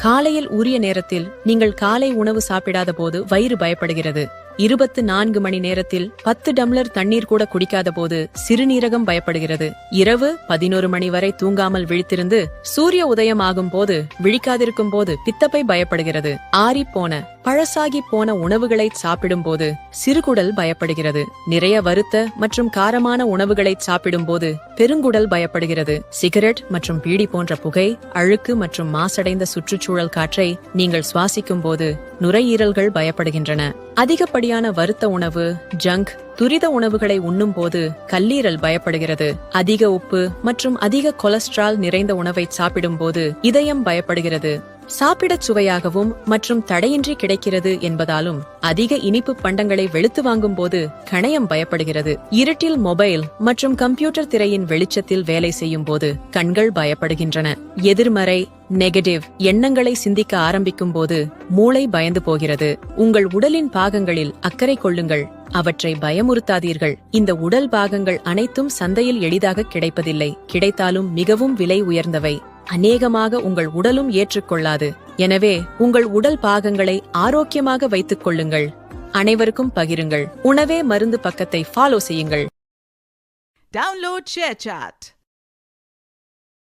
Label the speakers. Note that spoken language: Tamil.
Speaker 1: காலையில் உரிய நேரத்தில் நீங்கள் காலை உணவு சாப்பிடாத போது வயிறு பயப்படுகிறது. 24 மணி நேரத்தில் 10 டம்ளர் தண்ணீர் கூட குடிக்காத போது சிறுநீரகம் பயப்படுகிறது. இரவு 11 மணி வரை தூங்காமல் விழித்திருந்து சூரிய உதயம் ஆகும் போது விழிக்காதிருக்கும் போது பித்தப்பை பயப்படுகிறது. ஆறிப்போன பழசாகி போன உணவுகளை சாப்பிடும் போது சிறுகுடல் பயப்படுகிறது. நிறைய வறுத்த மற்றும் காரமான உணவுகளை சாப்பிடும் போது பெருங்குடல் பயப்படுகிறது. சிகரெட் மற்றும் பீடி போன்ற புகை, அழுக்கு மற்றும் மாசடைந்த சுற்றுச்சூழல் காற்றை நீங்கள் சுவாசிக்கும் போது நுரையீரல்கள் பயப்படுகின்றன. அதிகப்படியான வறுத்த உணவு, ஜங்க், துரித உணவுகளை உண்ணும் போது கல்லீரல் பயப்படுகிறது. அதிக உப்பு மற்றும் அதிக கொலஸ்ட்ரால் நிறைந்த உணவை சாப்பிடும் போது இதயம் பயப்படுகிறது. சாப்பிடச் சுவையாகவும் மற்றும் தடையின்றி கிடைக்கிறது என்பதாலும் அதிக இனிப்பு பண்டங்களை வெளுத்து வாங்கும் போது கணையம் பயப்படுகிறது. இருட்டில் மொபைல் மற்றும் கம்ப்யூட்டர் திரையின் வெளிச்சத்தில் வேலை செய்யும் போது கண்கள் பயப்படுகின்றன. எதிர்மறை நெகட்டிவ் எண்ணங்களை சிந்திக்க ஆரம்பிக்கும் போது மூளை பயந்து போகிறது. உங்கள் உடலின் பாகங்களில் அக்கறை கொள்ளுங்கள், அவற்றை பயமுறுத்தாதீர்கள். இந்த உடல் பாகங்கள் அனைத்தும் சந்தையில் எளிதாக கிடைப்பதில்லை. கிடைத்தாலும் மிகவும் விலை உயர்ந்தவை. அநேகமாக உங்கள் உடலும் ஏற்றுக்கொள்ளாது. எனவே உங்கள் உடல் பாகங்களை ஆரோக்கியமாக வைத்துக் கொள்ளுங்கள். அனைவருக்கும் பகிருங்கள். உணவே மருந்து பக்கத்தை ஃபாலோ செய்யுங்கள்.
Speaker 2: Download ShareChat.